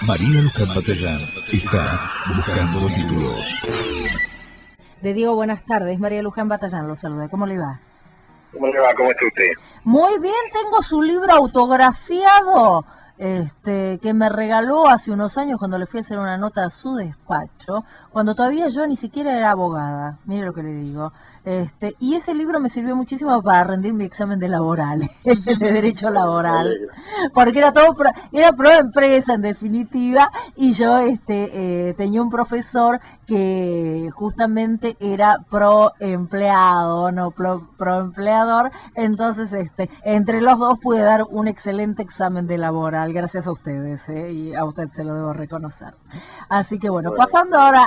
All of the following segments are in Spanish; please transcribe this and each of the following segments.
María Luján Batallán está buscando títulos. Le digo buenas tardes, María Luján Batallán, lo saluda. ¿Cómo le va? ¿Cómo le va? ¿Cómo está usted? Muy bien, tengo su libro autografiado, que me regaló hace unos años cuando le fui a hacer una nota a su despacho, cuando todavía yo ni siquiera era abogada, mire lo que le digo. Y ese libro me sirvió muchísimo para rendir mi examen de laboral, de derecho laboral, porque era todo era pro empresa en definitiva, y yo tenía un profesor que justamente era pro empleado, no pro empleador, entonces entre los dos pude dar un excelente examen de laboral, gracias a ustedes, y a usted se lo debo reconocer. Así que bueno, pasando ahora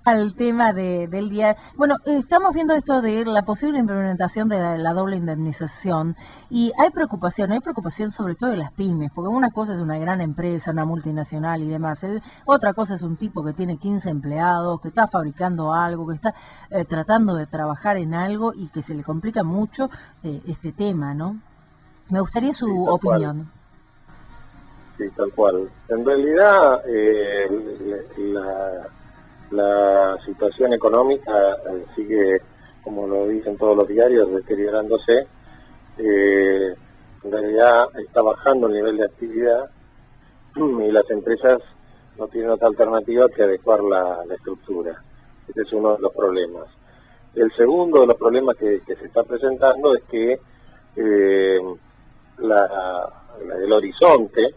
al tema del día. Bueno, estamos viendo esto de la posible implementación de la doble indemnización y hay preocupación sobre todo de las pymes, porque una cosa es una gran empresa, una multinacional y demás, otra cosa es un tipo que tiene 15 empleados, que está fabricando algo, que está tratando de trabajar en algo y que se le complica mucho este tema, ¿no? Me gustaría su opinión. Sí, tal cual. En realidad, la situación económica sigue, como lo dicen todos los diarios, deteriorándose. En realidad está bajando el nivel de actividad y las empresas no tienen otra alternativa que adecuar la estructura. Este es uno de los problemas. El segundo de los problemas que se está presentando es que el horizonte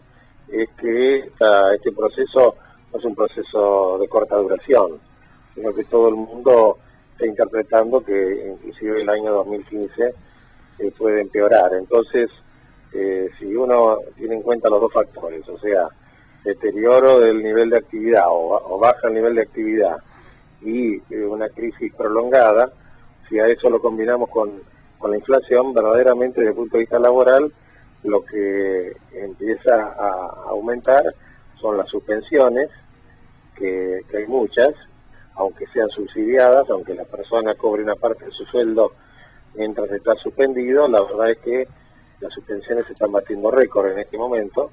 es que este proceso no es un proceso de corta duración, sino que todo el mundo está interpretando que inclusive el año 2015 puede empeorar. Entonces, si uno tiene en cuenta los dos factores, o sea, deterioro del nivel de actividad o baja el nivel de actividad y una crisis prolongada, si a eso lo combinamos con la inflación, verdaderamente desde el punto de vista laboral, lo que empieza a aumentar son las suspensiones, que hay muchas, aunque sean subsidiadas, aunque la persona cobre una parte de su sueldo mientras está suspendido. La verdad es que las suspensiones están batiendo récord en este momento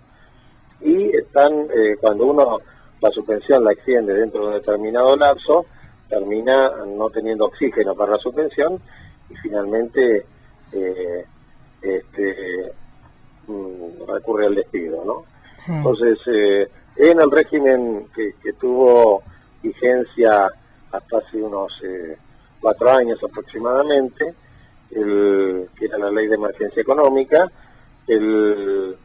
y están, cuando uno la suspensión la extiende dentro de un determinado lapso, termina no teniendo oxígeno para la suspensión y finalmente recurre al despido, ¿no? Sí. Entonces, en el régimen que tuvo vigencia hasta hace unos 4 años aproximadamente, que era la ley de emergencia económica, el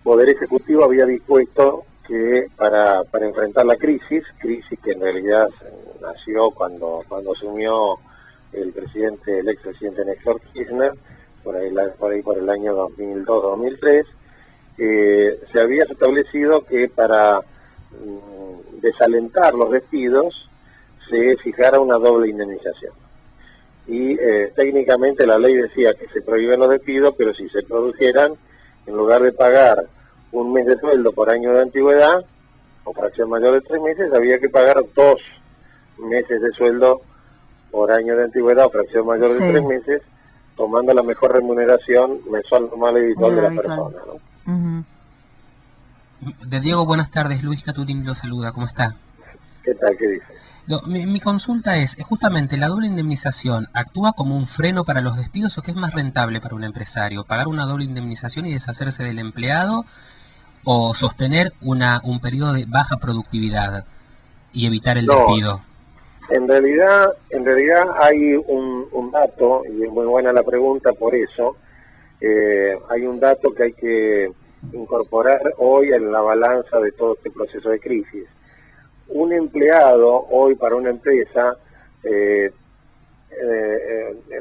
Poder Ejecutivo había dispuesto que para enfrentar la crisis que en realidad nació cuando asumió el expresidente Néstor Kirchner, por el año 2002-2003, se había establecido que para desalentar los despidos se fijara una doble indemnización. Y técnicamente la ley decía que se prohíben los despidos, pero si se produjeran, en lugar de pagar un mes de sueldo por año de antigüedad, o fracción mayor de 3 meses, había que pagar 2 meses de sueldo por año de antigüedad o fracción mayor de 3 meses, tomando la mejor remuneración mensual normal y habitual de la persona, ¿no? De Diego, buenas tardes. Luis Caturín lo saluda. ¿Cómo está? ¿Qué tal? ¿Qué dice? Mi consulta es, justamente, ¿la doble indemnización actúa como un freno para los despidos o qué es más rentable para un empresario? ¿Pagar una doble indemnización y deshacerse del empleado o sostener un periodo de baja productividad y evitar el despido? En realidad hay un dato, y es muy buena la pregunta por eso, hay un dato que hay que incorporar hoy en la balanza de todo este proceso de crisis. Un empleado hoy para una empresa, en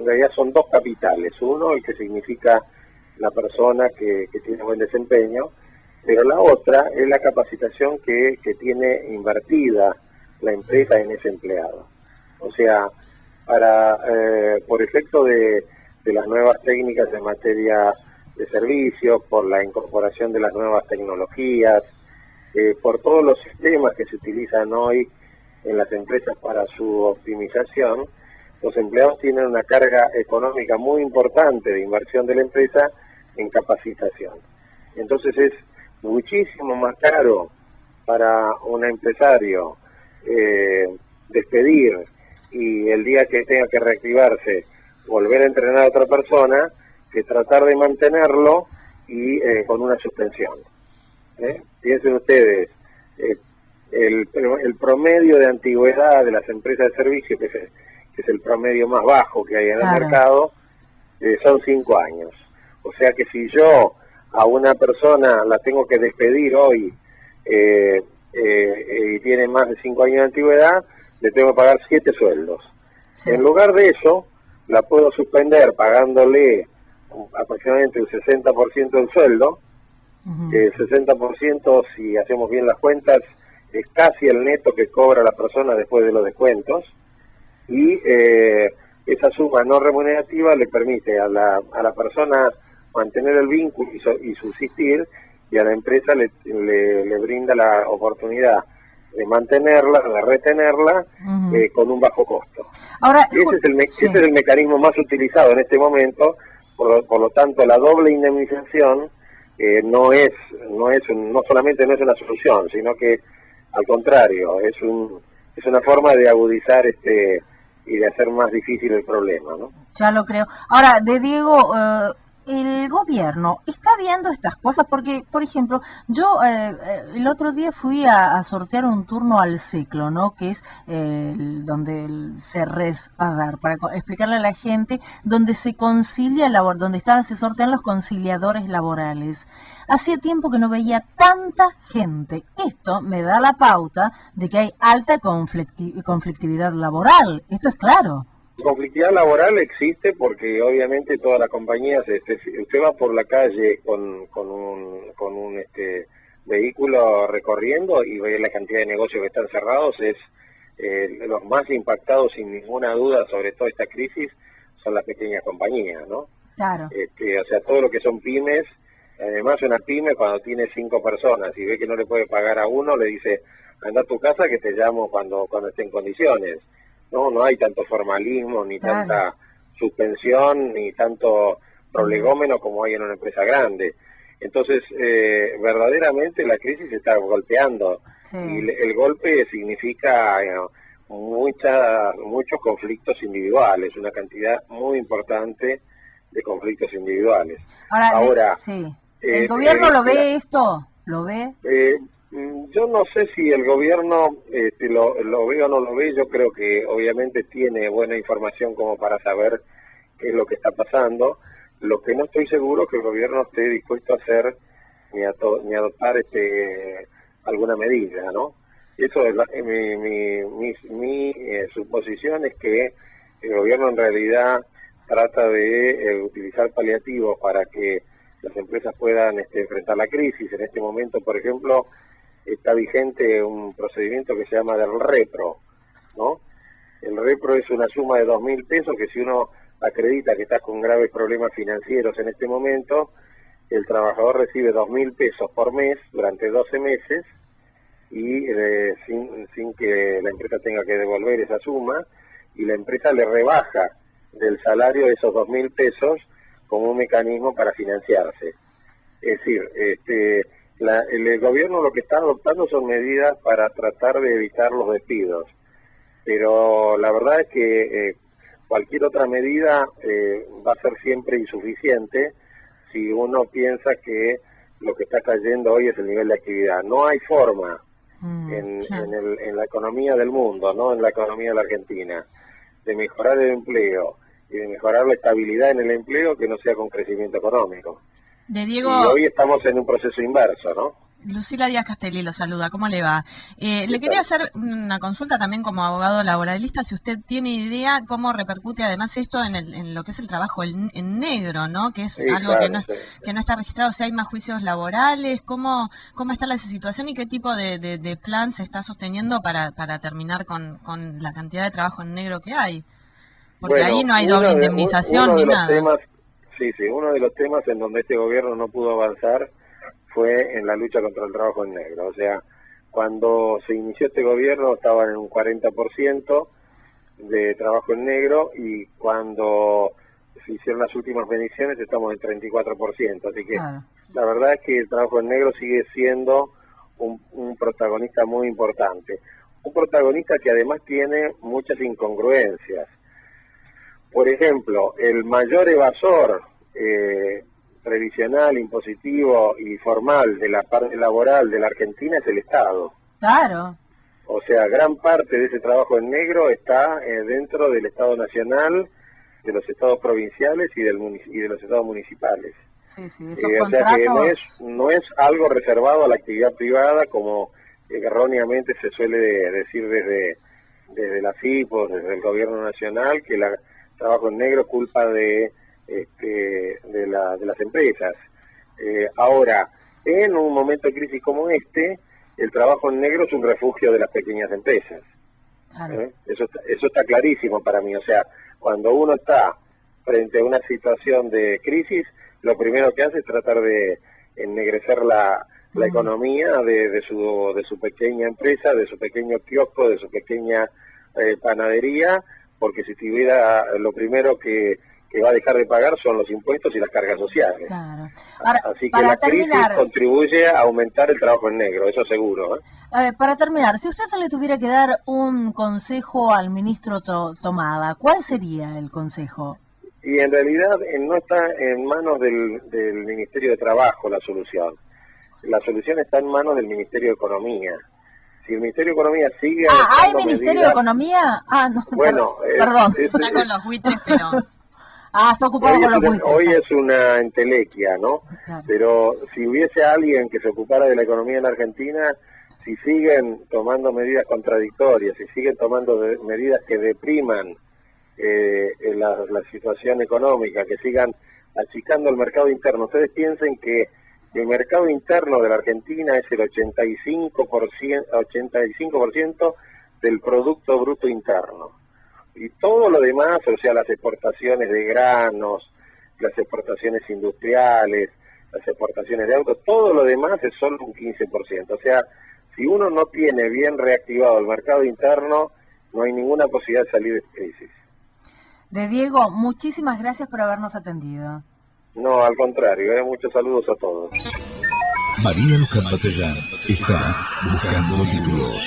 realidad son 2 capitales. Uno, el que significa la persona que tiene buen desempeño, pero la otra es la capacitación que tiene invertida la empresa en ese empleado. O sea, por efecto de las nuevas técnicas en materia de servicios, por la incorporación de las nuevas tecnologías, por todos los sistemas que se utilizan hoy en las empresas para su optimización, los empleados tienen una carga económica muy importante de inversión de la empresa en capacitación. Entonces es muchísimo más caro para un empresario despedir y el día que tenga que reactivarse volver a entrenar a otra persona que tratar de mantenerlo y con una suspensión. Piensen ustedes, el promedio de antigüedad de las empresas de servicio, que es el promedio más bajo que hay en el mercado, son 5 años. O sea que si yo a una persona la tengo que despedir hoy y tiene más de 5 años de antigüedad, le tengo que pagar 7 sueldos. Sí. En lugar de eso, la puedo suspender pagándole aproximadamente un 60% del sueldo. El 60%, si hacemos bien las cuentas, es casi el neto que cobra la persona después de los descuentos, y esa suma no remunerativa le permite a la persona mantener el vínculo y subsistir, y a la empresa le brinda la oportunidad de mantenerla, de retenerla con un bajo costo. Ahora, ese es el mecanismo más utilizado en este momento. Por lo tanto, la doble indemnización no solamente no es una solución, sino que al contrario, es una forma de agudizar y de hacer más difícil el problema, ¿no? Ya lo creo. Ahora, Diego, el gobierno está viendo estas cosas porque, por ejemplo, yo el otro día fui a sortear un turno al ciclo, ¿no? Que es donde para explicarle a la gente, donde se concilia donde se sortean los conciliadores laborales. Hacía tiempo que no veía tanta gente. Esto me da la pauta de que hay alta conflictividad laboral. Esto es claro. Conflictividad laboral existe porque obviamente todas las compañías, usted va por la calle con un vehículo recorriendo y ve la cantidad de negocios que están cerrados. Los más impactados sin ninguna duda sobre toda esta crisis son las pequeñas compañías, ¿no? Claro. O sea, todo lo que son pymes. Además, una pyme cuando tiene 5 personas y ve que no le puede pagar a uno, le dice, anda a tu casa que te llamo cuando esté en condiciones. No hay tanto formalismo, ni tanta suspensión, ni tanto prolegómeno como hay en una empresa grande. Entonces, verdaderamente la crisis está golpeando. Sí. Y el golpe significa muchos conflictos individuales, una cantidad muy importante de conflictos individuales. Ahora sí. ¿El gobierno lo ve esto? ¿Lo ve? Yo no sé si el gobierno lo ve o no lo ve. Yo creo que obviamente tiene buena información como para saber qué es lo que está pasando. Lo que no estoy seguro es que el gobierno esté dispuesto a hacer ni adoptar alguna medida, ¿no? Eso es mi suposición, es que el gobierno en realidad trata de utilizar paliativos para que las empresas puedan enfrentar la crisis. En este momento, por ejemplo, está vigente un procedimiento que se llama del repro, ¿no? El repro es una suma de 2.000 pesos que si uno acredita que está con graves problemas financieros en este momento, el trabajador recibe 2.000 pesos por mes durante 12 meses y sin que la empresa tenga que devolver esa suma, y la empresa le rebaja del salario esos 2.000 pesos como un mecanismo para financiarse. Es decir, el gobierno lo que está adoptando son medidas para tratar de evitar los despidos, pero la verdad es que cualquier otra medida va a ser siempre insuficiente si uno piensa que lo que está cayendo hoy es el nivel de actividad. No hay forma en la economía del mundo, no en la economía de la Argentina, de mejorar el empleo y de mejorar la estabilidad en el empleo que no sea con crecimiento económico. Diego, y hoy estamos en un proceso inverso, ¿no? Lucila Díaz Castelli lo saluda, ¿cómo le va? Le quería hacer una consulta también como abogado laboralista, si usted tiene idea cómo repercute además esto en lo que es el trabajo en negro, ¿no? Que es algo claro, que no está registrado, si hay más juicios laborales, ¿cómo está la situación y qué tipo de plan se está sosteniendo para terminar con la cantidad de trabajo en negro que hay? Porque ahí no hay doble indemnización ni nada. Uno de los temas en donde este gobierno no pudo avanzar fue en la lucha contra el trabajo en negro. O sea, cuando se inició este gobierno estaban en un 40% de trabajo en negro, y cuando se hicieron las últimas mediciones estamos en 34%. Así que La verdad es que el trabajo en negro sigue siendo un protagonista muy importante. Un protagonista que además tiene muchas incongruencias. Por ejemplo, el mayor evasor previsional, impositivo y formal de la parte laboral de la Argentina es el Estado. Claro. O sea, gran parte de ese trabajo en negro está dentro del Estado Nacional, de los estados provinciales y de los estados municipales. Sí, esos O sea contratos... que no es algo reservado a la actividad privada como erróneamente se suele decir desde la FIP o desde el gobierno nacional, que el trabajo en negro es culpa de las empresas. Ahora, en un momento de crisis como este, el trabajo en negro es un refugio de las pequeñas empresas. Claro. Eso está clarísimo para mí. O sea, cuando uno está frente a una situación de crisis, lo primero que hace es tratar de ennegrecer la economía de su pequeña empresa, de su pequeño kiosco, de su pequeña panadería, porque si tuviera, lo primero que va a dejar de pagar son los impuestos y las cargas sociales. Claro. Ahora, así que para la crisis terminar, contribuye a aumentar el trabajo en negro, eso seguro. para terminar, si usted le tuviera que dar un consejo al ministro Tomada, ¿cuál sería el consejo? Y en realidad no está en manos del Ministerio de Trabajo la solución. La solución está en manos del Ministerio de Economía. Si el Ministerio de Economía sigue... ¿hay Ministerio de Economía? No, bueno, perdón. Está con los buitres, pero... Está ocupado con los buitres. Hoy es una entelequia, ¿no? Claro. Pero si hubiese alguien que se ocupara de la economía en Argentina, si siguen tomando medidas contradictorias, si siguen tomando medidas que depriman la situación económica, que sigan achicando el mercado interno. Ustedes piensen que el mercado interno de la Argentina es el 85% del Producto Bruto Interno. Y todo lo demás, o sea, las exportaciones de granos, las exportaciones industriales, las exportaciones de autos, todo lo demás es solo un 15%. O sea, si uno no tiene bien reactivado el mercado interno, no hay ninguna posibilidad de salir de esta crisis. De Diego, muchísimas gracias por habernos atendido. No, al contrario, muchos saludos a todos. María Luján Batallán está buscando títulos.